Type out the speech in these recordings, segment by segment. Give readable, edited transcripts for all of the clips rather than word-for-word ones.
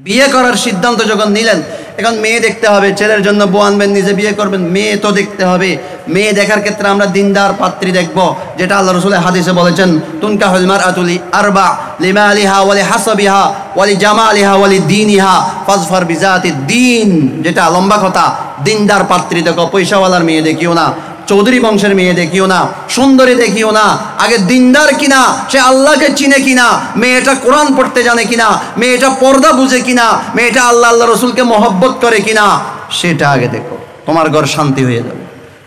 বিয়ে করার সিদ্ধান্ত যখন নিলেন, এখন মেয়ে দেখতে হবে, ছেলের জন্য বউ আনবেন, নিজে বিয়ে করবেন, মেয়ে তো দেখতে হবে। মেয়ে দেখার ক্ষেত্রে আমরা দিনদার পাত্রী দেখব, যেটা আল্লাহ রাসূল হাদিসে বলেছেন, তুনকাহুল মারআতু লিআরবা লিমালিহা ওয়া লিহাসাবিহা ওয়া লিজামালিহা ওয়া লিদীনিহা ফাজফার বিজাতিদ দ্বীন। যেটা লম্বা কথা, দিনদার পাত্রী দেখো, পয়সাওয়ালার মেয়ে দেখিও না, চৌধুরী বংশের মেয়ে দেখিও না, সুন্দরী দেখিও না, আগে দিনদার কিনা, সে আল্লাহকে চিনে কিনা, মেয়েটা কোরআন পড়তে জানে কিনা, মেয়েটা পর্দা বুঝে কিনা, মেয়েটা আল্লাহ রসুলকে মহব্বত করে কিনা, সেটা আগে দেখো, তোমার ঘর শান্তি হয়ে যাবে।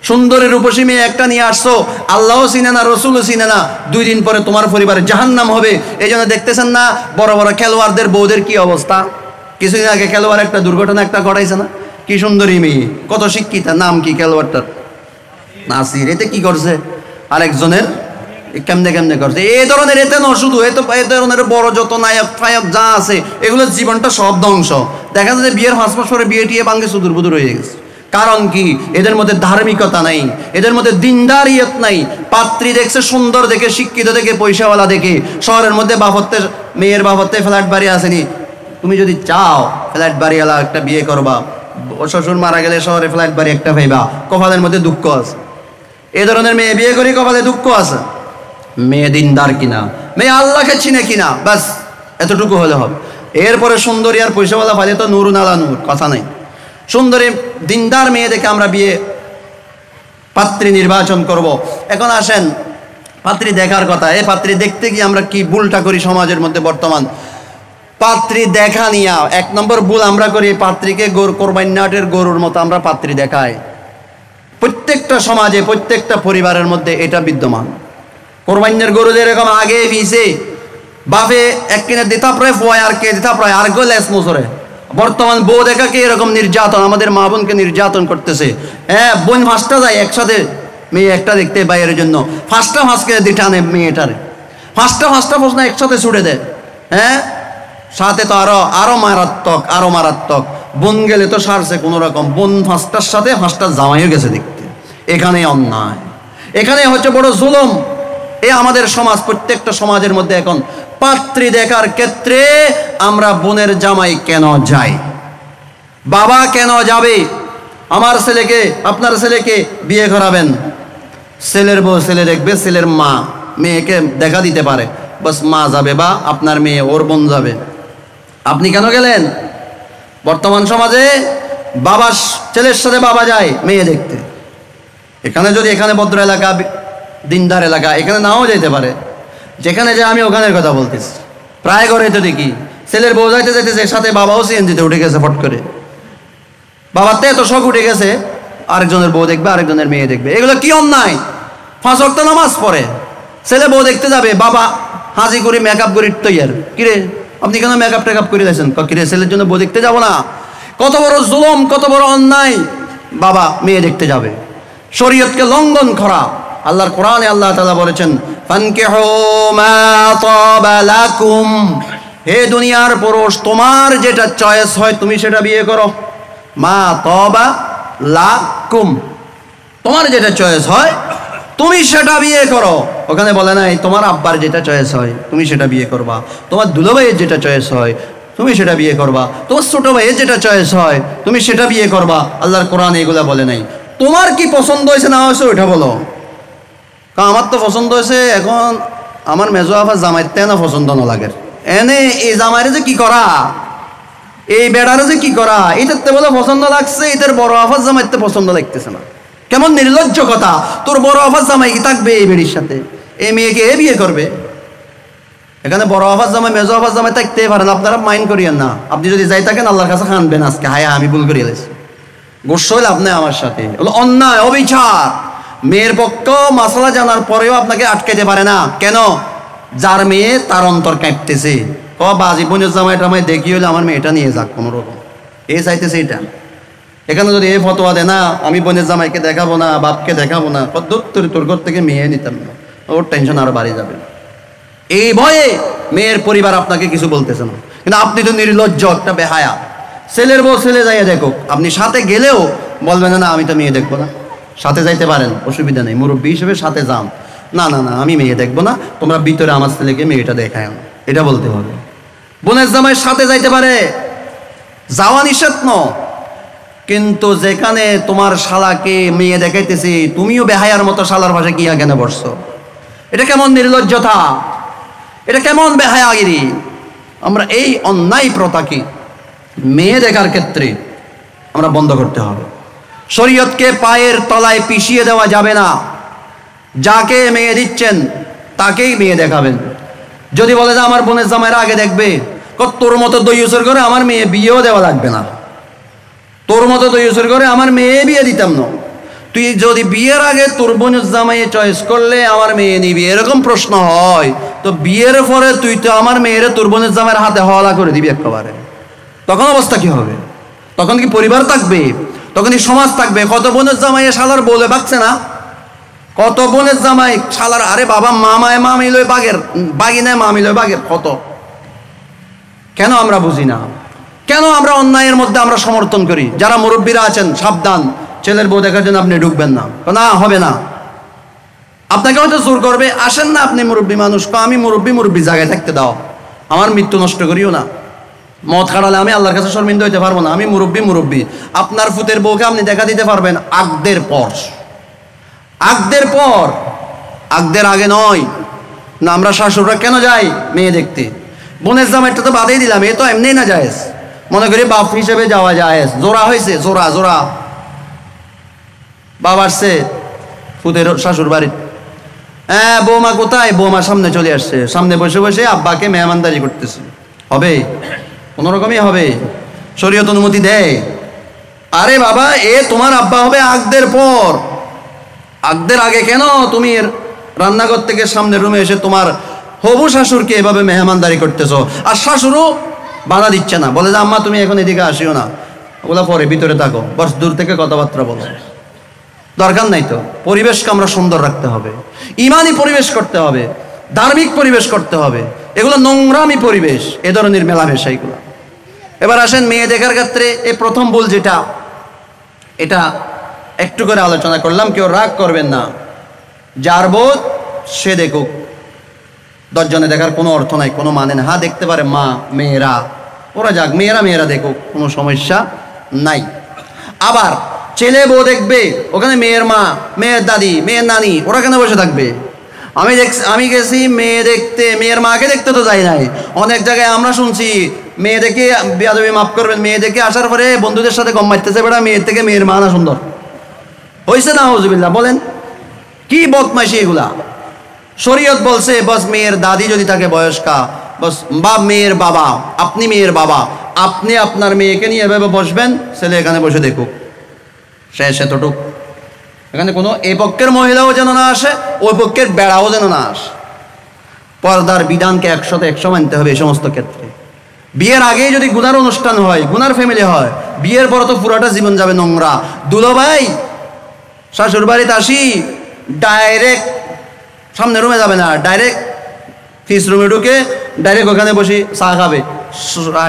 সুন্দরী রূপসী মেয়ে একটা নিয়ে আসছো, আল্লাহও চিনে না, রসুলও চিনে না, 2 দিন পরে তোমার পরিবারে জাহান্নাম হবে। এই জন্য দেখতেছেন না বড় বড় খেলোয়াড়দের বউদের কি অবস্থা। কিছুদিন আগে খেলোয়াড় একটা দুর্ঘটনা একটা ঘটাইছে না, কি সুন্দরী মেয়ে, কত শিক্ষিতা, নাম কি খেলোয়াড়টার? নাসির। এতে কি করছে? আরেকজনের কেমনে কেমনে করছে। এই ধরনের, এতে ন শুধু এই ধরনের বড় যত নায়ক ফায়ক যা আছে, এগুলোর জীবনটা সব ধ্বংস। দেখা যায় বিয়ের 5 মাস পরে বিয়ে টিয়ে ভাঙ্গে সুদূর বুদুর হয়ে গেছে। কারণ কি? এদের মধ্যে ধার্মিকতা নাই, এদের মধ্যে দিনদারিয়ত নাই। পাত্রী দেখছে সুন্দর দেখে, শিক্ষিত দেখে, পয়সাওয়ালা দেখে। শহরের মধ্যে বাপত্তে, মেয়ের বাপত্তে ফ্ল্যাট বাড়ি আসেনি। তুমি যদি চাও ফ্ল্যাট বাড়িওয়ালা একটা বিয়ে করবা, শ্বশুর মারা গেলে শহরে ফ্ল্যাট বাড়ি একটা পাইবা, কপালের মধ্যে দুঃখ আছে। এই ধরনের মেয়ে বিয়ে করি, কপালে দুঃখ আছে। মেয়ে দিনদার কিনা, মেয়ে আল্লাহকে চিনে কিনা, ব্যাস এতটুকু হলে হবে। এরপরে সুন্দরী আর পয়সাওয়ালা ফালে তো নূর নালা নূর, কথা নেই। সুন্দরী দিনদার মেয়ে দেখে আমরা বিয়ে পাত্রী নির্বাচন করব। এখন আসেন পাত্রী দেখার কথা। এই পাত্রী দেখতে গিয়ে আমরা কি ভুলটা করি সমাজের মধ্যে বর্তমান। পাত্রী দেখা নিয়া 1 নম্বর ভুল আমরা করি, পাত্রীকে কোরবানির গরুর মতো আমরা পাত্রী দেখাই। প্রত্যেকটা সমাজে, প্রত্যেকটা পরিবারের মধ্যে এটা বিদ্যমান। কোরবানির গরু যেরকম আগে পিছে বাপে এক কিনে দিতা প্রায় ফোয়, আর কে দিতা প্রায় আর লেস মোসরে। বর্তমান বউ দেখাকে এরকম নির্যাতন, আমাদের মা বোনকে নির্যাতন করতেছে। হ্যাঁ, বোন 5টা যায় একসাথে, মেয়ে একটা দেখতে বাইরের জন্য 5টা কিনে দিতে আনে মেয়েটারে, 5টা প্রশ্ন একসাথে ছুড়ে দেয়। হ্যাঁ, সাথে তো আরো মারাত্মক। বোন গেলে তো সারছে কোনো রকম, বোন 5টার সাথে 5টা জামাইও গেছে দেখতে। এখানে অন্যায়, এখানে হচ্ছে বড় জুলুম। এ আমাদের সমাজ, প্রত্যেকটা সমাজের মধ্যে এখন পাত্রী দেখার ক্ষেত্রে আমরা বোনের জামাই কেন যাই, বাবা কেন যাবে? আমার ছেলেকে, আপনার ছেলেকে বিয়ে করাবেন, ছেলের বউ ছেলে দেখবে, ছেলের মা মেয়েকে দেখা দিতে পারে, বাস মা যাবে বা আপনার মেয়ে ওর বোন যাবে। আপনি কেন গেলেন? বর্তমান সমাজে বাবা, ছেলের সাথে বাবা যায় মেয়ে দেখতে। এখানে যদি, এখানে ভদ্র এলাকা, দিনদার এলাকা, এখানে নাও যেতে পারে। যেখানে যায় আমি ওখানের কথা বলতেছি। প্রায় ঘরে তো দেখি ছেলের বউ যাইতে যাইতেছে, সাথে বাবাও সিএনজিতে উঠে গেছে ফট করে। বাবার তো এত শখ উঠে গেছে, আরেকজনের বউ দেখবে, আরেকজনের মেয়ে দেখবে। এগুলো কি অন্যায়? 5 ওয়াক্ত নামাজ পড়ে ছেলে বউ দেখতে যাবে, বাবা হাজি করে মেকআপ করে তৈয়ার। কিরে আপনি কেন মেকআপ টেকআপ করে দিয়েছেন? কিরে ছেলের জন্য বউ দেখতে যাবো না? কত বড় জুলুম, কত বড় অন্যায়। বাবা মেয়ে দেখতে যাবে, শরীয়তকে লঙ্ঘন করা। আল্লাহর কোরআনে আল্লাহ তাআলা বলেছেন, ফানকিহু মা তাবা লাকুম, হে দুনিয়ার পুরুষ, তোমার যেটা চয়েস হয় তুমি সেটা বিয়ে করো। মা তাবা লাকুম, তোমার যেটা চয়েস হয় তুমি সেটা বিয়ে করো। ওখানে বলে নাই তোমার আব্বার যেটা চয়েস হয় তুমি সেটা বিয়ে করবা, তোমার দুলাভাইয়ের যেটা চয়েস হয় তুমি সেটা বিয়ে করবা, তোমার ছোট ভাইয়ের যেটা চয়েস হয় তুমি সেটা বিয়ে করবা। আল্লাহর কোরআন এগুলা বলে নাই। তোমার কি পছন্দ হয়েছে না হয়েছে ওইটা বলো। কারণ আমার তো পছন্দ হয়েছে, এখন আমার মেজো আফা জামাইতে না পছন্দ না লাগে, এনে এই জামাইরে যে কি করা, এই বেড়ারে যে কি করা, এটাতে বলে পছন্দ লাগছে, এটার বড় আফার জামাইতে পছন্দ লাগতেছে না। কেমন নির্লজ্জ কথা! তোর বড় আফার জামাই কি থাকবে এই বেড়ির সাথে? এই মেয়েকে এ বিয়ে করবে? এখানে বড় আফার জামাই, মেজো আফার জামাই থাকতে পারেন, আপনারা মাইন্ড করিয়েন না। আপনি যদি যাই থাকেন আল্লাহর কাছে কানবেন আজকে, হায় আমি ভুল করিয়ে গেছি, গোস্ব হইলে আপনি আমার সাথে অন্যায়, অবিচার। মেয়ের পক্ষ মাসালা জানার পরেও আপনাকে আটকাইতে পারে না। কেন? যার মেয়ে তার অন্তর কাঁপতেছে, বাজি বোনের জামাই টামাই দেখি হলে আমার মেয়েটা নিয়ে যাক কোনো রকম, এ চাইতেছে এটা। এখানে যদি এই ফতোয়া দেয় না, আমি বোনের জামাইকে দেখাবো না, বাপকে দেখাবো না, তোর ঘর থেকে মেয়ে নিতাম না, ওর টেনশন আরো বাড়ি যাবে। এই ভয়ে মেয়ের পরিবার আপনাকে কিছু বলতেছে না, কিন্তু আপনি তো নির্লজ্জ একটা বেহায়া। ছেলের বউ ছেলে যাইয়া দেখো, আপনি সাথে গেলেও বলবেন না আমি তো মেয়ে দেখবো না। সাথে যাইতে পারেন, অসুবিধা নেই, মুরব্বী হিসেবে সাথে যান। না না না আমি মেয়ে দেখবো না, তোমরা ভিতরে আমার ছেলেকে মেয়েটা দেখায়, এটা বলতে হবে। বোনের জামাই সাথে যাইতে পারে, যাওয়া নিষেধ ন, কিন্তু যেখানে তোমার শালাকে মেয়ে দেখাইতেছে তুমিও বেহায়ার মতো শালার ভাষা কি কেন বসছো? এটা কেমন নির্লজ্জতা, এটা কেমন বেহায়াগিরি। আমরা এই অন্যায় প্রথাকে মেয়ে দেখার ক্ষেত্রে আমরা বন্ধ করতে হবে। শরীয়তকে পায়ের তলায় পিষিয়ে দেওয়া যাবে না। যাকে মেয়ে দিচ্ছেন তাকেই মেয়ে দেখাবেন। যদি বলে যে আমার বোনের জামাইরা আগে দেখবে, তোর মতো দইয়ুসের করে আমার মেয়ে বিয়েও দেওয়া লাগবে না, তোর মতো দইয়ুসের করে আমার মেয়ে বিয়ে দিতাম না। তুই যদি বিয়ের আগে তোর বোনের জামাইয়ে চয়েস করলে আমার মেয়ে নিবি, এরকম প্রশ্ন হয়, তো বিয়ের পরে তুই তো আমার মেয়েরে তোর বোনের জামাইয়ের হাতে হওয়ালা করে দিবি একেবারে। তখন অবস্থা কি হবে? তখন কি পরিবার থাকবে? তখন কি সমাজ থাকবে? কত বোনের জামাইয়ে শালার বলে বাগছে না, কত বোনের জামাই শালার, আরে বাবা মামায় মামি লয় বাগের, বাগিনায় মামি লয় বাগের, কত। কেন আমরা বুঝি না? কেন আমরা অন্যায়ের মধ্যে আমরা সমর্থন করি? যারা মুরব্বীরা আছেন সাবধান, ছেলের বউ দেখার জন্য আপনি ঢুকবেন না, না হবে না। আপনাকে হয়তো জোর করবে, আসেন না আপনি মুরব্বী মানুষ, আমি মুরব্বী জায়গায় থাকতে দাও, আমার মৃত্যু নষ্ট করিও না। মদ খাড়ালে আমি আল্লাহর কাছে শর্মিন্দা হইতে পারবো না, আমি মুরব্বী। আপনার ফুতের বউকে আপনি দেখা দিতে পারবেন আগদের পর, আগদের পর, আগদের আগে নয়। না আমরা শাশুড়রা কেন যাই মেয়ে দেখতে? বোনের জামাইটা তো বাদেই দিলাম, এ তো এমনি না জায়েজ, মনে করি বাপ হিসেবে যাওয়া জায়েজ। জোড়া হয়েছে, জোড়া বাবা আসছে ফুতের শাশুর বাড়ি, হ্যাঁ বৌমা কোথায়? বৌমা সামনে চলে আসছে, সামনে বসে বসে আব্বাকে মেহমানদারি করতেছে। হবে? কোনো রকমই হবে? শরীয়ত অনুমতি দেয়? আরে বাবা, এ তোমার আব্বা হবে আগদের পর, আগদের আগে কেন তুমি রান্নাঘর থেকে সামনের রুমে এসে তোমার হবু শাশুড়কে এভাবে মেহমানদারি করতেছো? আর শাশুড়ও বাধা দিচ্ছে না, বলে যে আম্মা তুমি এখন এদিকে আসিও না, ওগুলা পরে ভিতরে থাকো, বস দূর থেকে কথাবার্তা বলো, দরকার নাই তো। পরিবেশকে আমরা সুন্দর রাখতে হবে, ইমানি পরিবেশ করতে হবে, ধার্মিক পরিবেশ করতে হবে। এগুলো নোংরামি পরিবেশ, এ ধরনের মেলামেশা এগুলো। এবার আসেন মেয়ে দেখার ক্ষেত্রে এই প্রথম ভুল যেটা, এটা একটু করে আলোচনা করলাম, কেউ রাগ করবেন না। যার বোধ সে দেখুক, 10 জনে দেখার কোনো অর্থ নাই, কোনো মানে না। হ্যাঁ দেখতে পারে মা মেয়েরা, ওরা যাক, মেয়েরা দেখুক, কোনো সমস্যা নাই। আবার ছেলে বউ দেখবে, ওখানে মেয়ের মা, মেয়ের দাদি, মেয়ের নানি, ওরা কেন বসে থাকবে? আমি গেছি মেয়ে দেখতে, মেয়ের মাকে দেখতে তো যাই নাই। অনেক জায়গায় আমরা শুনছি মেয়ে দেখে, বেয়াদবি মাফ করবেন, মেয়ে দেখে আসার পরে বন্ধুদের সাথে গম মারতেছে, বেটা মেয়ের থেকে মেয়ের মা না সুন্দর হয়েছে না, হুজুবিল্লাহ বলেন, কি বদমাইশি এগুলা। শরীয়ত বলছে বস মেয়ের দাদি যদি থাকে বয়স্কা, বস বা মেয়ের বাবা, আপনি মেয়ের বাবা, আপনি আপনার মেয়েকে নিয়ে এভাবে বসবেন, ছেলে এখানে বসে দেখুক, শেষ এতটুক। এখানে কোনো এই পক্ষের মহিলাও যেন না আসে, ওই পক্ষের বেড়াও যেন না আসে। পর্দার বিধানকে 100 মানতে হবে এই সমস্ত ক্ষেত্রে। বিয়ের আগেই যদি গুনার অনুষ্ঠান হয়, গুনার ফ্যামিলি হয়, বিয়ের পর তো পুরাটা জীবন যাবে নোংরা। দুলো ভাই শাশুর বাড়িতে আসি, ডাইরেক্ট সামনে রুমে যাবে না, ডাইরেক্ট ফিস রুমে ঢুকে ডাইরেক্ট ওখানে বসে চা খাবে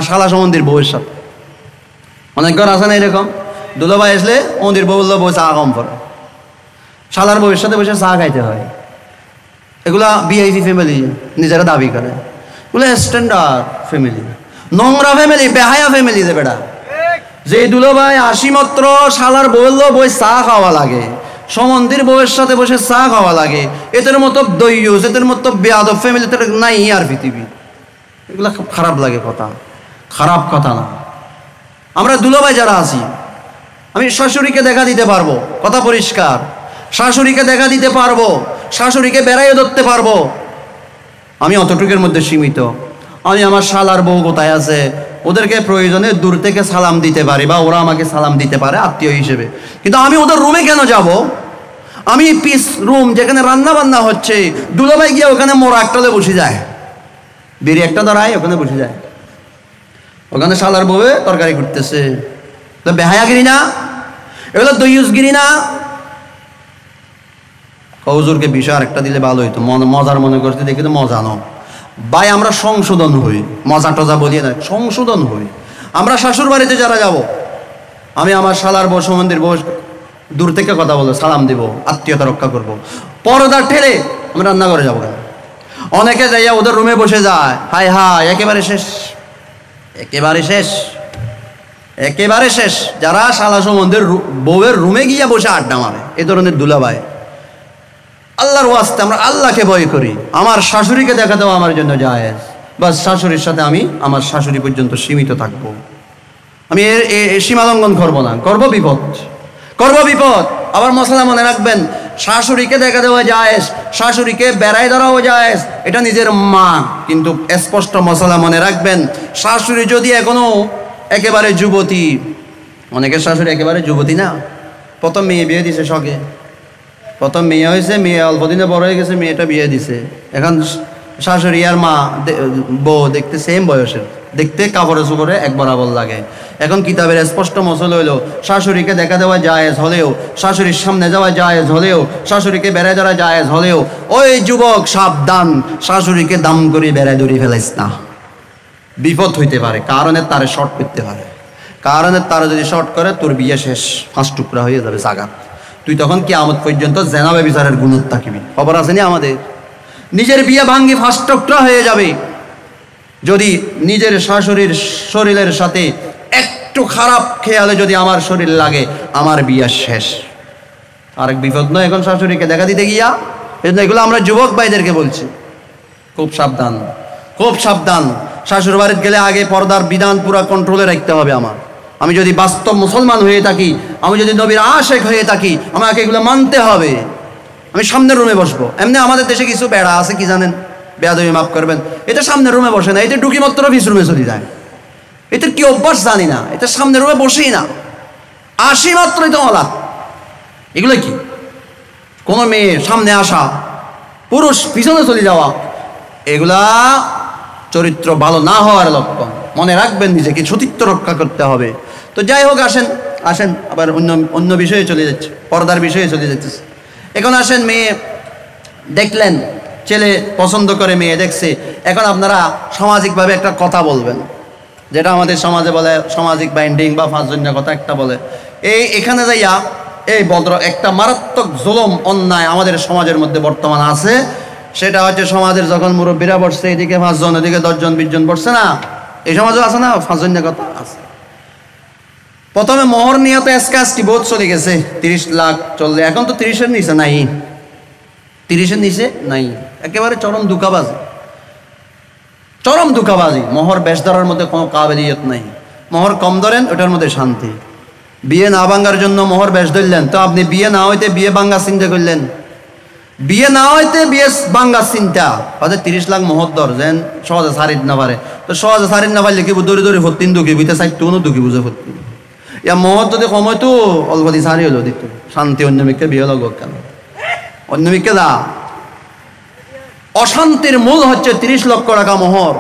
শালা সমন্দির বউয়ের সাথে। অনেক ঘর আছে না এরকম, দুলো ভাই আসলে মন্দির বউ বললো বউ চা কম পড়ে, শালার বউয়ের সাথে বসে চা খাইতে হয়। এগুলা ভিআইপি ফ্যামিলি নিজেরা দাবি করে, এগুলো স্ট্যান্ডার্ড ফ্যামিলি, নোংরা ফ্যামিলি, বেহায়া ফ্যামিলি। যে বেটা যে দুলো ভাই আসি মাত্র শালার বললো বই চা খাওয়া লাগে, সমন্দির বউয়ের সাথে বসে চা খাওয়া লাগে, এদের মতো দইয়ুস, এদের মতো বেয়াদব ফ্যামিলি তো নাই আর পৃথিবী। এগুলা খুব খারাপ লাগে, কথা খারাপ কথা না। আমরা দুলো ভাই যারা আছি, আমি শাশুড়িকে দেখা দিতে পারবো, কথা পরিষ্কার, শাশুড়িকে দেখা দিতে পারবো, শাশুড়িকে বেড়াইয়ে ধরতে পারবো, আমি অতটুকুর মধ্যে সীমিত। আমি আমার শালার বউ কোথায় আছে ওদেরকে প্রয়োজনে দূর থেকে সালাম দিতে পারি, বা ওরা আমাকে সালাম দিতে পারে আত্মীয় হিসেবে, কিন্তু আমি ওদের রুমে কেন যাব? আমি পিস রুম যেখানে রান্না বান্না হচ্ছে, দুলাভাই গিয়ে ওখানে মোড়া একটাতে বসে যায়, বিড়ি একটা ধরায় ওখানে বসে যায়, ওখানে শালার বউয়ে তরকারি করতেছে। বেহায়াগিরি না এগুলো, দইয়ুসগিরি না? হুজুরকে বিষয় আরেকটা দিলে ভালো হইতো, মজার মনে করতে দেখি তো মজা ন ভাই। আমরা সংশোধন হই, মজা টজা বলিয়ে না, সংশোধন হই। আমরা শাশুর বাড়িতে যারা যাব, আমি আমার শালার বউ সমন্দির বউ দূর থেকে কথা বলবো, সালাম দিব, আত্মীয়তা রক্ষা করব। পর্দা ঠেলে আমি রান্নাঘরে যাবো কেন? অনেকে যাইয়া ওদের রুমে বসে যায়, হায় হায় একেবারে শেষ, একেবারে শেষ। একেবারে শেষ। যারা শালা সম্বন্ধের বউয়ের রুমে গিয়ে বসে আড্ডা মারে, এ ধরনের দুলাভাই, আল্লাহর ওয়াস্তে আমরা আল্লাহকে ভয় করি। আমার শাশুড়িকে দেখা দেওয়া আমার জন্য জায়েজ, বাস শাশুড়ির সাথে আমি আমার শাশুড়ি পর্যন্ত সীমিত থাকবো, আমি এর সীমা লঙ্ঘন করবো না, করবো বিপদ, করবো বিপদ। আবার মশলা মনে রাখবেন, শাশুড়িকে দেখা দেওয়া জায়েজ, শাশুড়িকে বেড়াই ধরাও জায়েজ, এটা নিজের মা। কিন্তু স্পষ্ট মশলা মনে রাখবেন, শাশুড়ি যদি এখনো একেবারে যুবতী, অনেকের শাশুড়ি একেবারে যুবতী না, প্রথম মেয়ে বিয়ে দিছে শখে, প্রথম মেয়ে হয়েছে, মেয়ে অল্প দিনে বড় হয়ে গেছে, মেয়েটা বিয়ে দিছে, এখন শাশুড়ি আর মা বউ দেখতে সেম বয়সের, দেখতে কাপড়ে চুপড়ে এক বরাবর লাগে। এখন কিতাবের স্পষ্ট মসল হইলো, শাশুড়িকে দেখা দেওয়া জায়েজ হলেও, শাশুড়ির সামনে যাওয়া জায়েজ হলেও, শাশুড়িকে বেড়ায় ধরা জায়েজ হলেও, ওই যুবক সাবধান, শাশুড়িকে দাম করে বেড়ায় ধরে ফেলাইস না, বিপদ হইতে পারে, কারণের তারে শর্ট করতে পারে, কারণের তারা যদি শর্ট করে তোর বিয়ে শেষ, 5 টুকরা হয়ে যাবে জাগাত, তুই তখন কিয়ামত পর্যন্ত জেনাবে বিচারের গুণত থাকিবি। খবর আসেনি আমাদের, নিজের বিয়ে ভাঙ্গি 5 টুকরা হয়ে যাবে যদি নিজের শাশুড়ির শরীরের সাথে একটু খারাপ খেয়ালে যদি আমার শরীর লাগে, আমার বিয়ে শেষ। আরেক বিপদ নয় এখন শাশুড়িকে দেখা দিতে গিয়া। এজন্য এগুলো আমরা যুবক ভাইদেরকে বলছি, খুব সাবধান, খুব সাবধান। শাশুড় বাড়িতে গেলে আগে পর্দার বিধান পুরো কন্ট্রোলে রাখতে হবে আমার। আমি যদি বাস্তব মুসলমান হয়ে থাকি, আমি যদি নবীর আশেক হয়ে থাকি, আমাকে এগুলো মানতে হবে। আমি সামনের রুমে বসবো। এমনি আমাদের দেশে কিছু বেড়া আছে, কি জানেন, বেয়াদবি মাফ করবেন, এটা সামনের রুমে বসে না, এটা ঢুকি মাত্র 20 রুমে চলে যায়। এটা কি অভ্যাস জানি না, এটা সামনের রুমে বসেই না, আসি মাত্রই তো অলাপ। এগুলো কি? কোনো মেয়ে সামনে আসা, পুরুষ পিছনে চলে যাওয়া, এগুলা চরিত্র ভালো না হওয়ার লক্ষণ। মনে রাখবেন, নিজেকে সতীত্ব রক্ষা করতে হবে। তো যাই হোক, আসেন আসেন আবার অন্য বিষয়ে চলে যাচ্ছে, পর্দার বিষয়ে চলে যাচ্ছে। এখন আসেন, মেয়ে দেখলেন, ছেলে পছন্দ করে মেয়ে দেখছে, এখন আপনারা সামাজিকভাবে একটা কথা বলবেন, যেটা আমাদের সমাজে বলে সামাজিক বাইন্ডিং বা ফাঁসজন্য কথা একটা বলে। এখানে যাইয়া এই ভদ্র একটা মারাত্মক জুলুম অন্যায় আমাদের সমাজের মধ্যে বর্তমান আছে। সেটা হচ্ছে, সমাজের যখন মুরব্বীরা বসছে, এদিকে 5 জন, এদিকে 10 জন 20 জন বসছে না, এই সমাজও আছে না ফাঁসজন্য কথা আছে। প্রথমে মোহর নিয়ে তো এসকাজটি বহুত চলে গেছে, 30 লাখ চললে, এখন তো 30-এর নিচে নাই, 30-এর নিচে নাই, একেবারে চরম ধোঁকাবাজি, চরম ধোঁকাবাজি। মোহর বেশ ধরার মধ্যে কোনো কাবিলিয়ত নাই। মোহর কম ধরেন, ওটার মধ্যে শান্তি। বিয়ে না ভাঙ্গার জন্য মোহর বেশ ধরলেন, তো আপনি বিয়ে না হইতে বিয়ে ভাঙ্গার চিন্তা করলেন, বিয়ে না হইতে বিয়ে ভাঙ্গার চিন্তা, হয়তো 30 লাখ মোহর ধর যেন সহজে সারিত না পারে। তো সহজে সারিত না পারলে কি দৌড়ি দৌড়ি হতিন দুঃখী বুঝতে চাইতো না, দুঃখী বুঝে হতি। ইয়া মোহর যদি কম হইতো অল্প দিন সারি হলো দিত, শান্তি। অন্য মেয়েকে বিয়ে লাগবে কেন? অন্য মেয়েকে দা। অশান্তির মূল হচ্ছে 30 লক্ষ টাকা মোহর,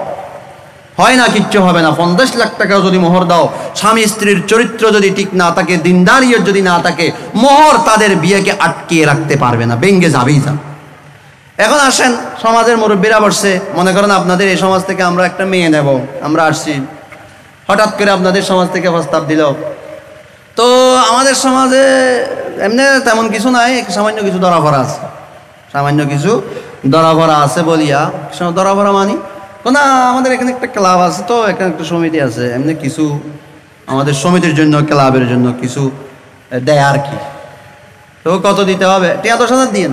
হয় না, কিচ্ছু হবে না। 50 লাখ টাকাও যদি মোহর দাও, স্বামী স্ত্রীর চরিত্র যদি ঠিক না থাকে, দিনদারিয়ত যদি না থাকে, মোহর তাদের বিয়েকে আটকিয়ে রাখতে পারবে না, ভেঙ্গে যাবেই যা। এখন আসেন, সমাজের মুরব্বীরা বসছে, মনে করেন আপনাদের এই সমাজ থেকে আমরা একটা মেয়ে নেব, আমরা আসছি, হঠাৎ করে আপনাদের সমাজ থেকে প্রস্তাব দিল। তো আমাদের সমাজে এমনি তেমন কিছু নাই, সামান্য কিছু ধরাফরা আছে, সামান্য কিছু ধরাফরা আছে বলিয়া, ধরাফরা মানি না, আমাদের এখানে একটা ক্লাব আছে, তো এখানে একটা সমিতি আছে, এমনি কিছু আমাদের সমিতির জন্য, ক্লাবের জন্য কিছু দেয় আর কি। তো কত দিতে হবে? 10,000 দিন।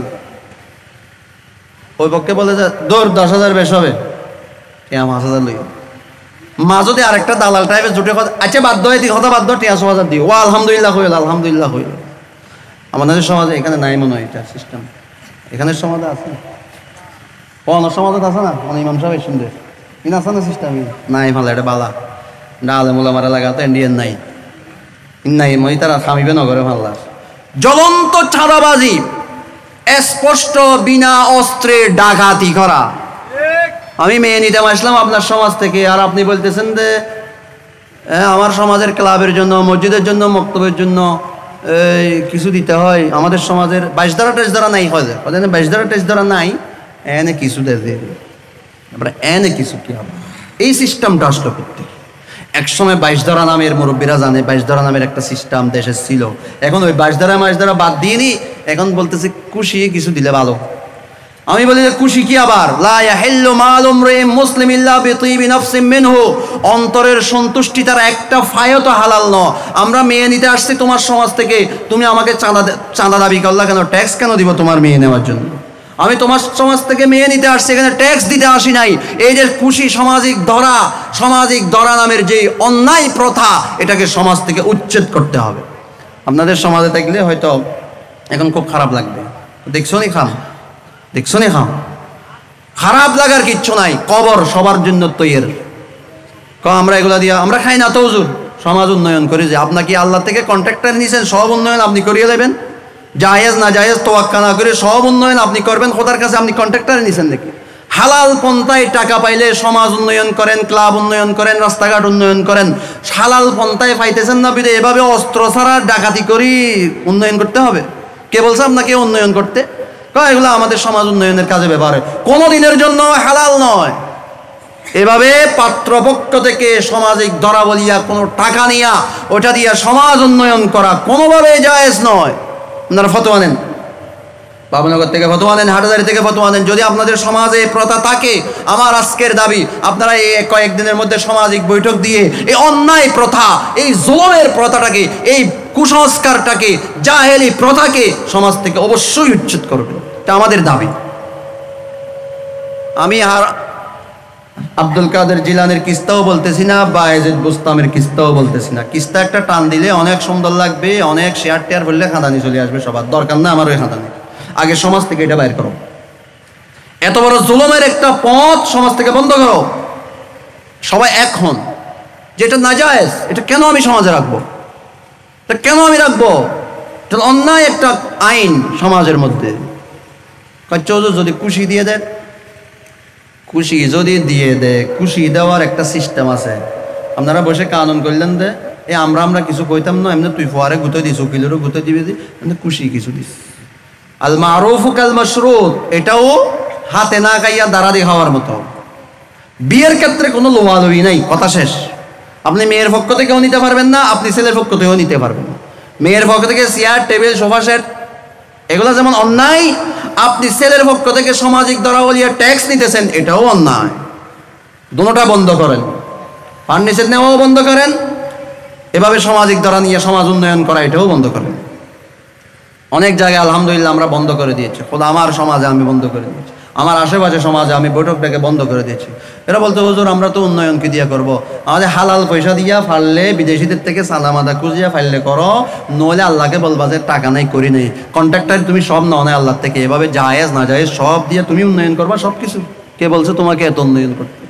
ওই পক্ষে বলে যে দৌড় 10,000 বেশ হবে, 5,000 লই। মা যদি আরেকটা দালাল টাইপের জুটে কথা, আচ্ছা বাধ্য হয়ে কথা বাধ্য, 6,000 দিও, ও আলহামদুলিল্লাহ হইল, আলহামদুলিল্লাহ হইল। আমাদের সমাজে এখানে নাই মনে হয় এটা সিস্টেম, এখানের সমাজে আছে, অন্য সমাজে আছে না, অনেক ইমাম সাহেব শুনবে ইন আছে না সিস্টেম নাই, ভালো এটা বালা ডালে মোলা মারা লাগাতো ইন্ডিয়ান নাই, নাই মই তারা খামিবে নগরে ভাল্লা। জ্বলন্ত ছাড়াবাজি, স্পষ্ট বিনা অস্ত্রে ডাকাতি করা। আমি মেয়ে নিতে আসলাম আপনার সমাজ থেকে, আর আপনি বলতেছেন যে আমার সমাজের ক্লাবের জন্য, মসজিদের জন্য, মক্তবের জন্য কিছু দিতে হয়। আমাদের সমাজের 22 ধারা 23 ধারা নাই, হয় 22 ধারা 23 ধারা নাই, এনে কিছু দেবে, এনে কিছু কি হবে, এই সিস্টেমটা আসলো করতে। একসময় 22 ধারা নামের মুরব্বীরা জানে, 22 ধারা নামের একটা সিস্টেম দেশে ছিল। এখন ওই 22 ধারা 22 ধারা বাদ দিয়ে নি, এখন বলতেছে খুশি কিছু দিলে ভালো। আমি বলি যে খুশি কি আবার, লা ইয়াহিল্লু মালু ইমরিইন মুসলিম ইল্লা বিতিবি নাফসিন মিনহু, অন্তরের সন্তুষ্টি তার একটা ফায়ও তো হালাল ন। আমরা মেয়ে নিতে আসছি তোমার সমাজ থেকে, তুমি আমাকে চাঁদা দাবি করলা কেন? ট্যাক্স কেন দিব তোমার মেয়ে নেওয়ার জন্য? আমি তোমার সমাজ থেকে মেয়ে নিতে আসছি, এখানে ট্যাক্স দিতে আসি নাই। এই যে খুশি, সামাজিক ধরা নামের যে অন্যায় প্রথা, এটাকে সমাজ থেকে উচ্ছেদ করতে হবে। আপনাদের সমাজে থাকলে হয়তো এখন খুব খারাপ লাগবে, দেখছো নি খাম, খারাপ লাগার কিচ্ছু নাই, কবর সবার জন্য তৈরি। আমরা এগুলা দিয়ে আমরা খাই না তো হুজুর, সমাজ উন্নয়ন করি যে। আপনাকে আল্লাহ থেকে কন্ট্রাক্টর নিয়েছেন, সব উন্নয়ন আপনি করিয়ে দেবেন? জায়েজ না জায়েজ তোয়াক্কা না করে সব উন্নয়ন আপনি করবেন খোদার কাছে? আপনি কন্ট্রাক্টর নিয়েছেন দেখি। হালাল পন্থায় টাকা পাইলে সমাজ উন্নয়ন করেন, ক্লাব উন্নয়ন করেন, রাস্তাঘাট উন্নয়ন করেন। হালাল পন্থায় পাইতেছেন না বিদে এভাবে অস্ত্র ছাড়া ডাকাতি করি উন্নয়ন করতে হবে? কে বলছে আপনাকে উন্নয়ন করতে? এগুলো আমাদের সমাজ উন্নয়নের কাজে ব্যবহার হয়, কোনো দিনের জন্য হালাল নয়। এভাবে পাত্রপক্ষ থেকে সামাজিক ধরা বলিয়া কোনো টাকা নিয়া ওটা দিয়া সমাজ উন্নয়ন করা কোনোভাবে জায়েজ নয়। আপনারা ফতোয়া নেন, বাবুনগর থেকে ফতোয়া নেন, হাটাজারি থেকে ফতোয়া নেন। যদি আপনাদের সমাজে প্রথা থাকে, আমার আজকের দাবি আপনারা এই কয়েকদিনের মধ্যে সামাজিক বৈঠক দিয়ে এই অন্যায় প্রথা, এই জুলুমের প্রথাটাকে, এই কুসংস্কারটাকে, জাহেলি প্রথাকে সমাজ থেকে অবশ্যই উচ্ছেদ করবেন। এটা আমাদের দাবি। আমি আর আব্দুল কাদের জিলানের কিস্তাও বলতেছি না, বায়েজিদ বুস্তামের কিস্তাও বলতেছি না। কিস্তা একটা টান দিলে অনেক সুন্দর লাগবে, অনেক শেয়ার টেয়ার বললে খাঁদানি চলে আসবে, সবার দরকার না আমার ওই খাঁদানি। আগে সমাজ থেকে এটা বাইর করো। এত বড় জুলুমের একটা পথ সমাজ থেকে বন্ধ করো। সবাই এক হন, যেটা নাজায়েজ এটা কেন আমি সমাজে রাখবো, এটা কেন আমি রাখবো? এটা অন্যায় একটা আইন সমাজের মধ্যে। যদি খুশি দিয়ে দেয়, খুশি যদি দিয়ে দেয়, খুশি দেওয়ার একটা সিস্টেম আছে। আপনারা বসে কানুন করলেন যে এ আমরা কিছু কইতাম না, এমনি তুই ফোয়ারে গুঁতে দিস, উকিলেরও গুঁতে দিবি, এমনি খুশি কিছু দিস। আল মারুফু কাল মাশরুত, এটাও হাতে না খাইয়া দাঁড়া দিয়ে খাওয়ার মতো। বিয়ের ক্ষেত্রে কোনো লোয়ালোই নাই, কথা শেষ। আপনি মেয়ের পক্ষ থেকেও নিতে পারবেন না, আপনি ছেলের পক্ষ থেকেও নিতে পারবেন না। মেয়ের পক্ষ থেকে চেয়ার টেবিল সোফা সেট এগুলো যেমন অন্যায়, আপনি ছেলের পক্ষ থেকে সামাজিক ধরাবলিয়া ট্যাক্স নিতেছেন, এটাও অন্যায়। দুটোটা বন্ধ করেন, ফার্নিচার নেওয়াও বন্ধ করেন, এভাবে সামাজিক ধরা নিয়ে সমাজ উন্নয়ন করা এটাও বন্ধ করেন। অনেক জায়গায় আলহামদুলিল্লাহ আমরা বন্ধ করে দিয়েছি। খোদা আমার সমাজে আমি বন্ধ করে দিয়েছি, আমার আশেপাশে সমাজে আমি বৈঠকটাকে বন্ধ করে দিয়েছি। এরা বলতে হুজুর আমরা তো উন্নয়ন কি দিয়া করবো? আমাদের হালাল পয়সা দিয়া ফাললে, বিদেশিদের থেকে সাদামাদা খুঁজিয়া ফাইলে করো, নইলে আল্লাহকে বলবা যে টাকা নাই করি নেই। কন্ট্রাক্টর তুমি সব নাও না আল্লাহ থেকে, এভাবে জায়েজ না জায়েজ সব দিয়ে তুমি উন্নয়ন করবা সব কিছু। কে বলছে তোমাকে এত উন্নয়ন করতে?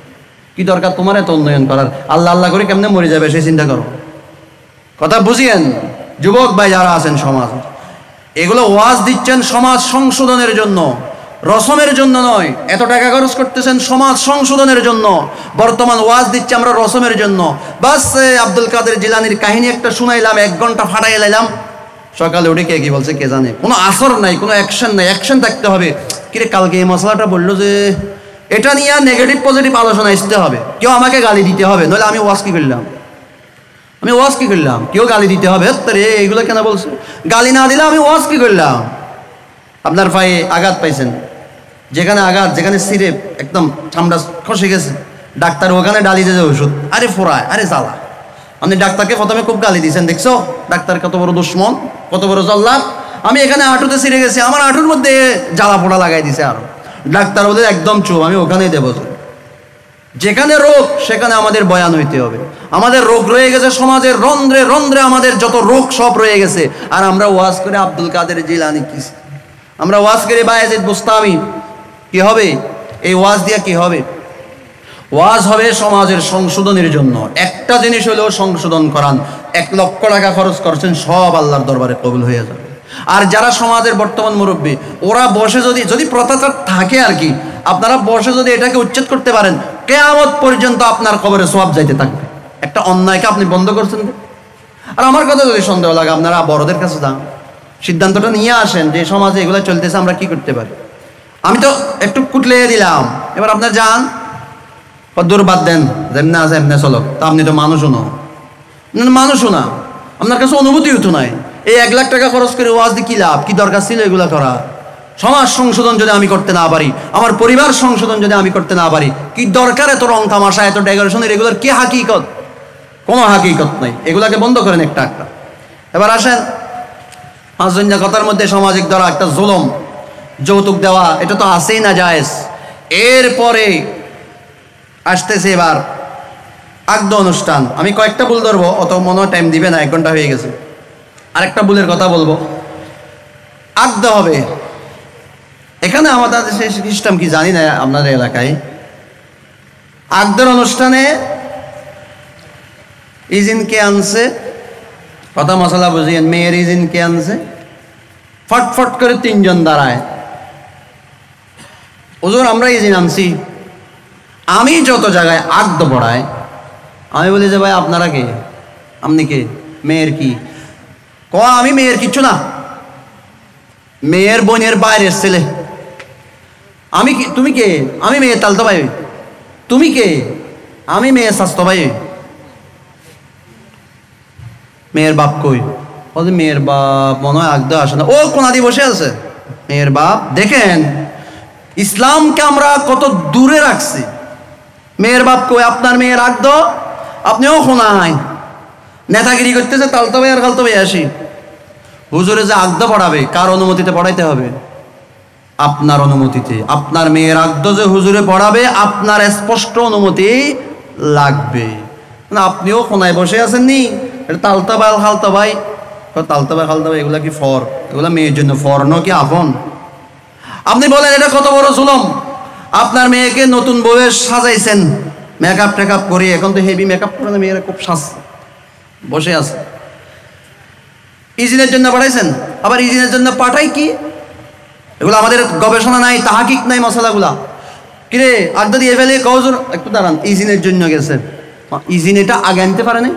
কি দরকার তোমার এত উন্নয়ন করার? আল্লাহ আল্লাহ করে কেমনে মরে যাবে সেই চিন্তা করো। কথা বুঝিয়েন যুবক ভাই যারা আছেন সমাজ, এগুলো ওয়াজ দিচ্ছেন সমাজ সংশোধনের জন্য, রসমের জন্য নয়। এত টাকা খরচ করতেছেন সমাজ সংশোধনের জন্য। বর্তমান ওয়াজ দিচ্ছে আমরা রসমের জন্য। বাস আব্দুল কাদের জিলানির কাহিনী একটা শুনাইলাম, 1 ঘন্টা ফাটাই লাইলাম। সকালে উঠে কে কি বলছে কে জানে, কোনো আসর নাই, কোনো অ্যাকশন নাই। অ্যাকশন থাকতে হবে। কিরে কালকে এই মশলাটা বললো যে এটা নিয়ে নেগেটিভ পজিটিভ আলোচনা আসতে হবে, কেউ আমাকে গালি দিতে হবে, নইলে আমি ওয়াজ কি করলাম? কেউ গালি দিতে হবে, রে এইগুলো কেন বলছে? গালি না দিলে আমি ওয়াজ কি করলাম? আপনার পায়ে আঘাত পাইছেন, যেখানে আঘাত, যেখানে সিরে একদম ঠান্ডা খসে গেছে, ডাক্তার ওখানে ডালি দিয়ে ওষুধ, আরে ফোড়ায়, আরে জ্বালা। আপনি ডাক্তারকে প্রথমে খুব গালি দিয়েছেন, দেখছো ডাক্তার কত বড় দুশ্মন, কত বড় জল্লাদ। আমি এখানে হাঁটুতে ছিঁড়ে গেছি, আমার হাঁটুর মধ্যে জ্বালা পোড়া লাগাই দিছে। আরো ডাক্তার বলে একদম চুপ, আমি ওখানেই দেবো। যেখানে রোগ সেখানে আমাদের বয়ান হইতে হবে। আমাদের রোগ রয়ে গেছে সমাজের রন্ধ্রে রন্ধ্রে, আমাদের যত রোগ সব রয়ে গেছে। আর আমরা ওয়াজ করে আব্দুল কাদের জিলানি কি, আমরা ওয়াজ করে বায়েজিদ বুস্তামি, কি হবে? এই ওয়াজ দিয়া কি হবে? ওয়াজ হবে সমাজের সংশোধনের জন্য। একটা জিনিস হলেও সংশোধন করান। 1 লক্ষ টাকা খরচ করছেন, সব আল্লাহর দরবারে কবুল হয়ে যাবে। আর যারা সমাজের বর্তমান মুরব্বী, ওরা বসে যদি প্রথাটা থাকে আর কি, আপনারা বসে যদি এটাকে উচ্ছেদ করতে পারেন, কিয়ামত পর্যন্ত আপনার কবরে সওয়াব যাইতে থাকবে। একটা অন্যায়কে আপনি বন্ধ করছেন। আর আমার কথা যদি সন্দেহ লাগে, আপনারা বড়দের কাছে যান, সিদ্ধান্তটা নিয়ে আসেন যে সমাজে এগুলো চলতেছে, আমরা কি করতে পারি। আমি তো একটু কুটলে দিলাম, এবার আপনার যান, দূর বাদ দেন, যেমনি আছে এমনি চলো। তা আপনি তো মানুষও না, আপনার কাছে অনুভূতি হতো নাই। এই 1 লাখ টাকা খরচ করে ওয়াজ দিয়ে কি লাভ, কি দরকার ছিল এগুলা করা? সমাজ সংশোধন যদি আমি করতে না পারি, আমার পরিবার সংশোধন যদি আমি করতে না পারি, কি দরকার এত রং তামাশা, এত ডেকোরেশনের? এগুলোর কি হাকিকত? কোনো হাকিকত নাই। এগুলাকে বন্ধ করেন একটা একটা। এবার আসেন পাঁচজন্য কথার মধ্যে সামাজিক দ্বারা একটা জুলুম, যৌতুক দেওয়া, এটা তো আছেই না জায়েজ। এরপরে আসতেছে এবার আকদ অনুষ্ঠান। আমি কয়েকটা ভুল ধরবো, অত মনে টাইম দিবে না, 1 ঘন্টা হয়ে গেছে। আরেকটা ভুলের কথা বলবো। আকদ হবে এখানে আমাদের দেশে সিস্টেম কি জানি না, আপনাদের এলাকায় আকদের অনুষ্ঠানে ইজিন কে আনছে, কথা মশলা বুঝিয়েন, মেয়ের ইজিন কে আনছে, ফটফট করে 3 জন দাঁড়ায়, হুজুর আমরা ইজিন আনছি। আমি যত জায়গায় আকদ পড়াই, আমি বলি যে ভাই আপনারা কে, আপনি কে, মেয়ের কি? আমি মেয়ের কিচ্ছু না, মেয়ের বোনের বাইরের ছেলে। আমি কি, তুমি কে? আমি মেয়ের তালতো ভাই। তুমি কে? আমি মেয়ের স্বাস্থ্য ভাই। মেয়ের বাপ কই? বলছে মেয়ের বাপ মনে হয় আকদ আসে না, ও কোনাদি বসে আছে মেয়ের বাপ। দেখেন ইসলামকে আমরা কত দূরে রাখছি। মেয়ের বাপ কই? আপনার মেয়ের আকদ, আপনিও শোনায় নেতাগিরি করতেছে, তালতো ভাই আর খালতো ভাই আসি। হুজুরে যে আকদ পড়াবে, কার অনুমতিতে পড়াইতে হবে? আপনার অনুমতিতে। আপনার মেয়ের আকদ যে হুজুরে পড়াবে, আপনার স্পষ্ট অনুমতি লাগবে। আপনিও কোনায় বসে আছেন নি, এটা তালতা ভাই খালতা ভাই, তালতা ভাই খালতা ভাই এগুলা কি ফর? এগুলা মেয়ের জন্য ফর ন কি আপন? আপনি বলেন এটা কত বড় জুলুম। আপনার মেয়েকে নতুন বউয়ে সাজাইছেন, মেকআপ টেকআপ করে, এখন তো হেভি মেকআপ করে না, মেয়েরা খুব সাজ বসে আছে। ইজিনের জন্য পাঠাইছেন, আবার ইজিনের জন্য পাঠাই কি? এগুলো আমাদের গবেষণা নাই, তাহাকিক নাই মশলাগুলা। কিরে আকদ দিয়ে ফেলে কজুর একটু দাঁড়ান, ইজিনের জন্য গেছে, ইজিন এটা আগে আনতে পারে নাই।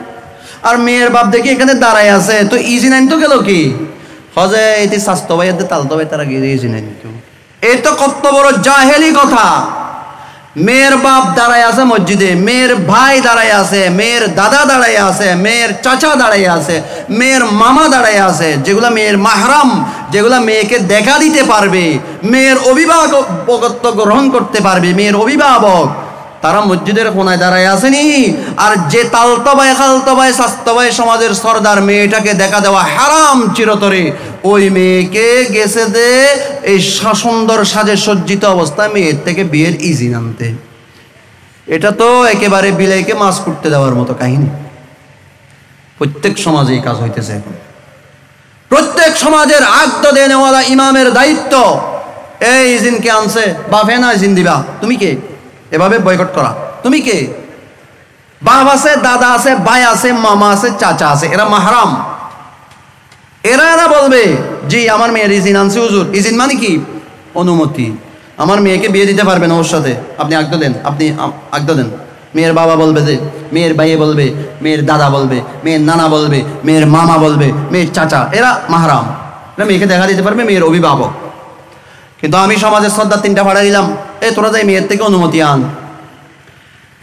আর মেয়ের বাপ দেখি এখানে দাঁড়ায় আছে, তো ইজিন আনতো গেল কি? হজে এটি স্বাস্থ্য ভাই তালতো ভাই তারা গিয়ে ইজিন আনতো। এই তো কত বড় জাহেলি কথা। মেয়ের বাপ দাঁড়ায় আছে মসজিদে, মেয়ের ভাই দাঁড়ায় আছে, মেয়ের দাদা দাঁড়ায় আছে, মেয়ের চাচা দাঁড়ায় আছে, মেয়ের মামা দাঁড়ায় আছে, যেগুলা মেয়ের মাহরাম, যেগুলা মেয়েকে দেখা দিতে পারবে, মেয়ের অভিভাবকত্ব গ্রহণ করতে পারবে, মেয়ের অভিভাবক, তারা মসজিদের কোনায় দাঁড়ায় আসেনি। আর যে তালতো ভাই খালতো ভাই স্বাস্থ্য ভাই সমাজের সর্দার, মেয়েটাকে দেখা দেওয়া হারাম চিরতরে, ওই মেয়েকে গেছে দে এই সুন্দর সাজে সজ্জিত অবস্থায় মেয়ের থেকে বিয়ের ইজিন আনতে। এটা তো একেবারে বিলাইকে মাছ করতে দেওয়ার মতো কাহিনী। প্রত্যেক সমাজে এই কাজ হইতেছে এখন। প্রত্যেক সমাজের আকদ দেনেওয়ালা ইমামের দায়িত্ব, এই ইজিনকে আনছে, বাপে না ইজিন দিবা, তুমি কে? এভাবে বয়কট করা। তুমি কে? বাপ আছে, দাদা আছে, ভাই আছে, মামা আছে, চাচা আছে, এরা মাহরাম। এরা বলবে জি আমার মেয়ের ইজিন আনছে হুজুর। ইজিন মানে কি? অনুমতি। আমার মেয়েকে বিয়ে দিতে পারবেন ওর সাথে, আপনি আকদ দেন, আপনি আকদ দেন। মেয়ের বাবা বলবে যে, মেয়ের ভাইয়ে বলবে, মেয়ের দাদা বলবে, মেয়ের নানা বলবে, মেয়ের মামা বলবে, মেয়ের চাচা, এরা মাহরাম, এরা মেয়েকে দেখা দিতে পারবে, মেয়ের অভিভাবক। কিন্তু আমি সমাজের শ্রদ্ধা 3টা ভাড়া দিলাম, তোরা যাই মেয়ের থেকে অনুমতি আন।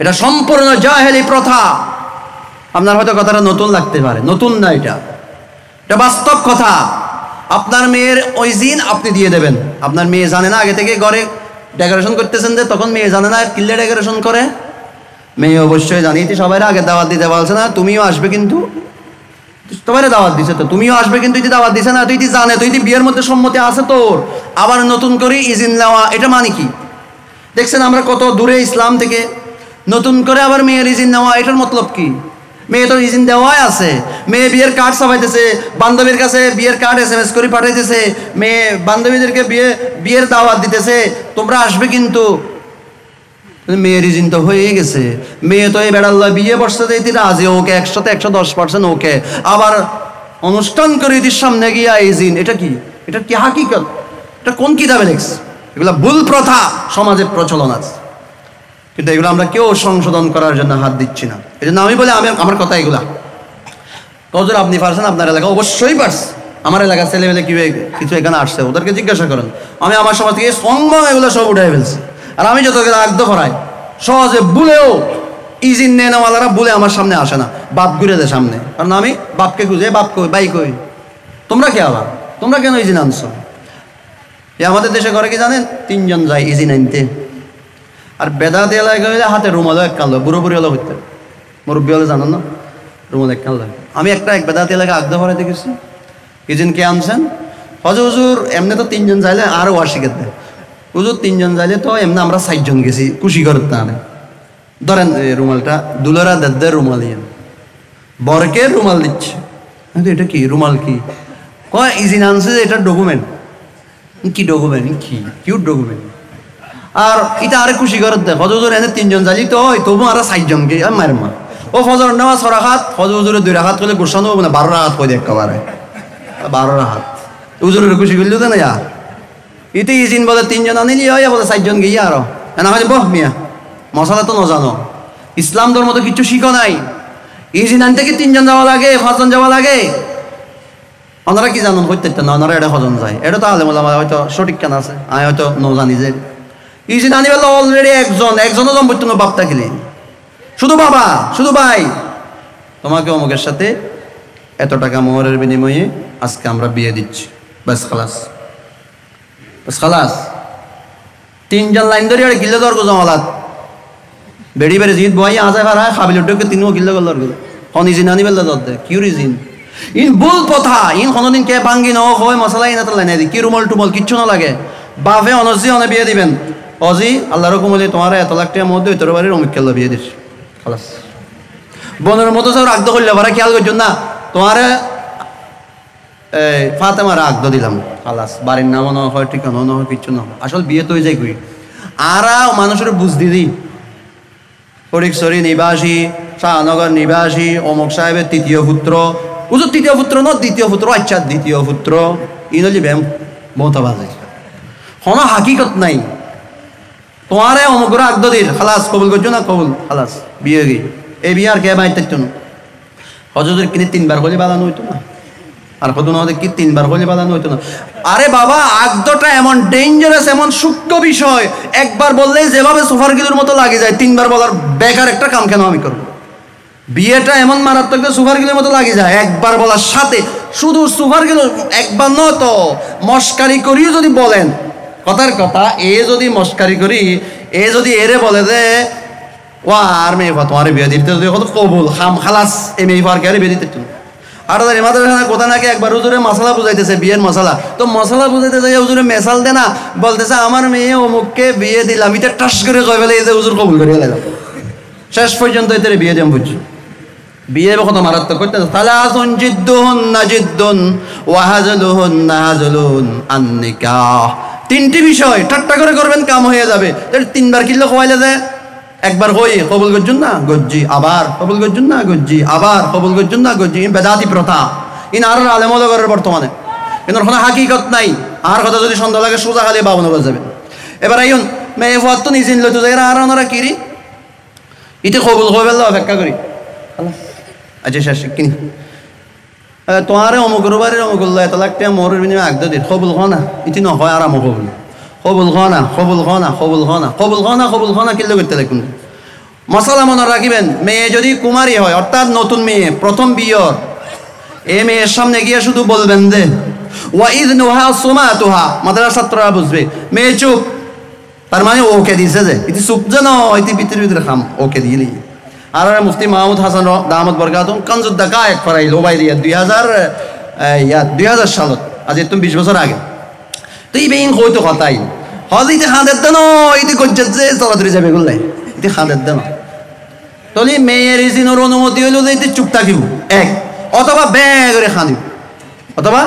এটা সম্পূর্ণ জাহেলি প্রথা। আপনার হয়তো কথাটা নতুন লাগতে পারে, নতুন না, এটা বাস্তব কথা। আপনার মেয়ের ওই জিন আপনি দিয়ে দেবেন। আপনার মেয়ে জানে না আগে থেকে ঘরে ডেকোরেশন করতেছেন, যে তখন মেয়ে জানে না কিল্লে ডেকোরেশন করে। মেয়ে অবশ্যই জানি, সবাই আগে দাওয়াত দিতে বলছে না, তুমিও আসবে, কিন্তু তোমার দাওয়াত দিছে তো তুমিও আসবে, কিন্তু তুই দাওয়াত দিছে না, তুই জানে, তুই বিয়ের মধ্যে সম্মতি আছে তোর, আবার নতুন করে ইজিন নেওয়া, এটা মানে কি? দেখছেন আমরা কত দূরে ইসলাম থেকে। নতুন করে আবার মেয়ের ইজিন নেওয়া, এটার মতলব কি? মেয়ে তো ইজিন দেওয়াই আছে। মেয়ে বিয়ের কার্ড ছাপাইতেছে, বান্ধবীর কাছে বিয়ের কার্ড SMS করে পাঠাইতেছে, মেয়ে বান্ধবীদেরকে বিয়ের দাওয়াত দিতেছে, তোমরা আসবে, কিন্তু মেয়ের ইজিন তো হয়ে গেছে। মেয়ে তো এই বেড়াল্লা বিয়ে বসতে দিতে রাজি, ওকে 100% ওকে। আবার অনুষ্ঠান করে ইতির সামনে গিয়া ইজিন, এটা কি? এটা কি হাকিকত? এটা কোন কিতাবে লেখছে? এগুলা ভুল প্রথা সমাজে প্রচলন আছে, কিন্তু এগুলো আমরা কেউ সংশোধন করার জন্য হাত দিচ্ছি না। এই জন্য আমি বলি, আমার কথা এগুলা কজোর আপনি পারছেন, আপনার এলাকা অবশ্যই পারছে। আমার এলাকার ছেলেমেলে কিছু এখানে আসছে, ওদেরকে জিজ্ঞাসা করেন। আমি আমার সমাজ থেকে সম্ভব এগুলো সব উঠাই ফেলছি। আর আমি যত আকদ করাই, সহজে ভুলেও ইজিন নিয়ে নেওয়ালারা ভুলে আমার সামনে আসে না, বাপ ঘুরে দেয় সামনে। কারণ আমি বাপকে খুঁজে, বাপ কই, ভাই কই, তোমরা কে? আবার তোমরা কেন ইজিন আনছো? আমাদের দেশে করে কি জানেন, 3 জন যায় ইজি নাইনতে, আর বেদাতি এলাকা হলে হাতে রুমালও এক কানলো, বুড়ো বুড়ি হলো হইতে, মুরব্বী হলে জানেন না, রুমাল এক কানলো। আমি এক বেদাতি এলাকা আগদা ভরে দেখেছি, ইজিন কে আনছেন, হুজুর এমনি তো 3 জন যাইলে আরো ওয়াশিকের দেয়, হুজুর 3 জন যাইলে তো এমনি আমরা 4 জন গেছি, খুশি করতে আনে। ধরেন রুমালটা দুলারা দাদ্দের রুমাল ইয়ে, বরকে রুমাল দিচ্ছে, এটা কি রুমাল কি কয়, ইজিন আনছে এটা ডকুমেন্ট। কি ডকুমেন্ট, কি কিউট ডকুমেন্ট। আর এটা আরে খুশি করার দেয়, হুজুর এনে 3 জন যাইলি তো তবু আরো 4 জনকে মায়ের মা ও ফজর নেওয়া 6 রাকাত, হুজুরের 2 রাকাত করলে গোসানো হবে না, 12 রাকাত করে একেবারে 12 রাকাত, হুজুরের খুশি করলেও তো না। ইতে ইজিন বলে 3 জন আনিলি হয়, বলে 4 জন গিয়ে আরো না হয় বহ মিয়া, মশলা তো নজানো, ইসলাম ধর্ম তো কিছু শিখো নাই। ইজিন আনতে কি 3 জন যাওয়া লাগে, 5 জন যাওয়া লাগে? ওনারা কি জানুন করতে না, ওনারা এটা হজন যায়, এটা তো আলেম ওলামা হয়তো সঠিক কেন আছে, আমি হয়তো নজানি যে ইজিন আনি বললো অলরেডি একজনও জম্পত্য বাপ থাকিলি, শুধু বাবা শুধু ভাই, তোমাকে অমুকের সাথে এত টাকা মোহরের বিনিময়ে আজকে আমরা বিয়ে দিচ্ছি, বাস খালাস, বাস খালাস। 3 জন লাইন ধরে আর গিল্লে দর্গ জমালাত বেড়ি বেড়ে জিত বই আজায় ভাড়া খাবিল উঠে 3ও গিল্লে গল দর্গ হন ইজিন আনি বেলা দর দেয় কিউর ইজিন ইন ভুল কথা, ইন কোনোদিন কে ভাঙ্গি ন হয় মশলা ইন লাইন দি কি রুমল টুমল কিচ্ছু না লাগে। বাপে অনজি অনে বিয়ে দিবেন, অজি আল্লাহর হুকুম হলে তোমার এত লাখ টাকার মধ্যে তোর বাড়ির অমিক কেল্লা বিয়ে দিস খালাস। বোনের মতো সব রাগদ করলে ভাড়া খেয়াল করছেন না, তোমার ফাতেমার রাগদ দিলাম খালাস, বাড়ির নামও না হয়, ঠিকানাও না হয়, কিচ্ছু না হয়, আসল বিয়ে তো হয়ে যায় কই। আর মানুষের বুঝ দিদি ফটিকছড়ি নিবাসী, শাহনগর নিবাসী, অমুক সাহেবের 3য় পুত্র, হুজুর 3য় পুত্র ন 2য় পুত্র, আচ্ছা 2য় পুত্র, ইনলি ব্যায়াম বহুত বাজে, কোনো হাকিকত নাই। তোমারে অমুকর আগদ দিল খালাস, কবুল করছো না কবুল খালাস, বিয়ে গিয়ে এই বিয়ে আর কে বাইতে না, হজরতের কিনে 3 বার হলে বাঁধানো হইতো না, আর কত না কি 3 বার হলে বাঁধানো হইতো না। আরে বাবা আগদটা এমন ডেঞ্জারাস, এমন সূক্ষ্ম বিষয়, একবার বললেই যেভাবে সোফার গিলুর মতো লাগে যায়, 3 বার বলার বেকার একটা কাম কেন আমি করবো? বিয়েটা এমন মারাত্মক যে সুপার গিলের মতো লাগে যায়, একবার বলার সাথে শুধু সুপার গিল একবার নয় তো মস্কারি করিও যদি বলেন, কথার কথা এ যদি মস্কারি করি, এ যদি এরে বলে যে ও আর মেয়ে তোমার বিয়ে দিতে যদি কত কবুল খাম খালাস, এই মেয়ে ফারকে বিয়ে দিতে আর মাদের কোথা নাকি একবার হুজুরে মশলা বুঝাইতেছে, বিয়ের মশলা, তো মশলা বুঝাইতে যাই হুজুরে মেশাল দে না, বলতেছে আমার মেয়ে অমুককে বিয়ে দিলাম, এটা টাস করে কয় ফেলে এই যে হুজুর কবুল করে গেলাম, শেষ পর্যন্ত এদের বিয়ে দিলাম বুঝছি। বিয়ে কত মারাত্মক করতে, সালাসুন জিদ্দুন নাজিদ্দুন ওয়া হাজলুন নাহাজলুন আন-নিকাহ, 3টি বিষয় ঠাট্টা করে করবেন কাম হয়ে যাবে। তাহলে 3 বার কিল্লো খোয়াইলে যে একবার কই কবুল করছুন না গজ্জি, আবার কবুল করছুন না গজ্জি, আবার কবুল করছুন না গজ্জি, বেদাতি প্রথা ইন আর আলেমলগরের বর্তমানে, কিন্তু কোনো হাকিকত নাই। আর কথা যদি সন্দেহ লাগে সোজা খালি বাবনগর যাবে। এবার আইন মেয়ে ফুয়ার তো নিজে লইতো যে আর ওনারা কিরি ইতে কবুল হয়ে ফেললে অপেক্ষা করি, আচ্ছা শেষ কিনি তোমার অমুকের বাড়ির অমুকুল্লাহ এত লাখ টাকা মোরের বিনিময়ে আগদ দিন, কবুল খ না ইতি নহয় আর আমো কবুল, কবুল খ না কবুল খ না কবুল খ না কবুল খ না কবুল খ না কিল্লো করতে লাগুন। মশলা মনে রাখিবেন, মেয়ে যদি কুমারী হয় অর্থাৎ নতুন মেয়ে, প্রথম বিয়ে, এ মেয়ের সামনে গিয়ে শুধু বলবেন যে ওয়াইদনুহা সুমাতুহা, মাদ্রাসার ছাত্ররা বুঝবে, মেয়ে চুপ তার মানে ওকে দিছে যে ইতি চুপ যেন ইতি ভিতরে ভিতরে খাম ওকে দিলি। আর মুফতি মাহমুদ হাসান দামত বরকাতুম কানজুদ দাকা এক ফরাইল ওবাই দিয়া 2000 সালত, আজ তুমি 20 বছর আগে, তো এই বেইন হইতো কথাই হজ ইতি খাঁদের দেন ইতি গজ্জাত যে চলাচলি যাবে গুল্লাই ইতি খাঁদের দেন, তাহলে মেয়ের ইজিনোর অনুমতি হইল যে ইতি চুপ থাকিব এক, অথবা ব্যাগ করে খাঁদিব, অথবা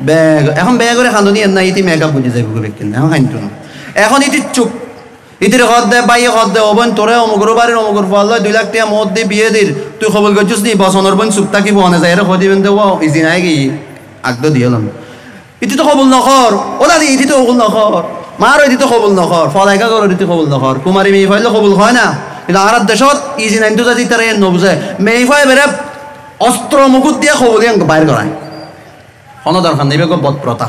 ব্যাগ, এখন ব্যাগ করে খাঁদনি এর না ইতি মেকআপ বুঝে যাইব কিনা, এখন খাইতো না, এখন ইতি চুপ, ইতির হদ দে বাইয়ে হদ দে অবন তোরে অমুকর বাড়ির অমুকর ফল 2 লাখ টাকা মদ দিয়ে বিয়ে দির, তুই খবর করছিস নি বসনের বোন চুপ থাকিব অনে যায় এরা দিবেন দেব ইজি নাই কি আগদ দিয়েলাম, ইতি তো কবুল নকর ওলা দি ইতি তো কবুল নকর, মার ইতি তো কবুল নকর, ফলাইকা কর ইতি কবুল নকর, কুমারী মেয়ে ফাইলে কবুল হয় না। কিন্তু আর দেশত ইজি নাইন তো যদি তারা নবুঝে মেয়ে ফাই বেড়ে অস্ত্র মুকুট দিয়ে কবুল বাইর করায়, কোনো দরকার নেই বদ প্রথা।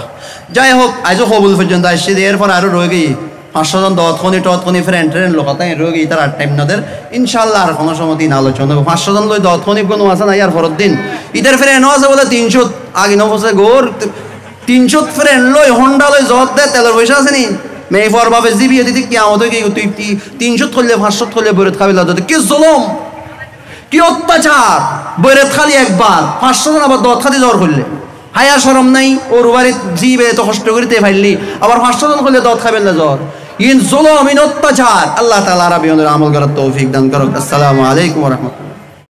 যাই হোক আজও কবুল পর্যন্ত আসছি, এরপর আরও রয়ে গিয়ে 500 জন দতখনি ফ্রেন্ড লোকতা রয়ে গিয়ে তার 8 টাইম নদের ইনশাল্লাহ আর কোনো সময় দিন আলোচনা হবে। 500 জন দতখনি কোনো আছে না, ইয়ার পরের দিন ঈদের ফ্রেন্ডও আছে বলে 300 আগে নবসে গোর 300 ফ্রেন্ড লই হন্ডা লই জব দে তেলের পয়সা আছে নি মেয়ে ফরভাবে জিবিয়ে দিতে কি আমাদের কি তুই 300 থলে 500 থলে বইরে খাবি লাগতো কি জুলুম কি অত্যাচার বইরে খালি একবার 500 জন আবার দত খাদি জ্বর করলে হায়া শরম নাই ওর বাড়ি জিবে তো কষ্ট করিতে ফাইললি আবার 500 জন করলে দত খাবেন না জ্বর ইন জুলুম ইন অত্যাচার আল্লাহ তাআলা রাব্বিয়দের আমল করার তৌফিক দান করুক আসসালামু আলাইকুম ওয়া রাহমাতুল্লাহ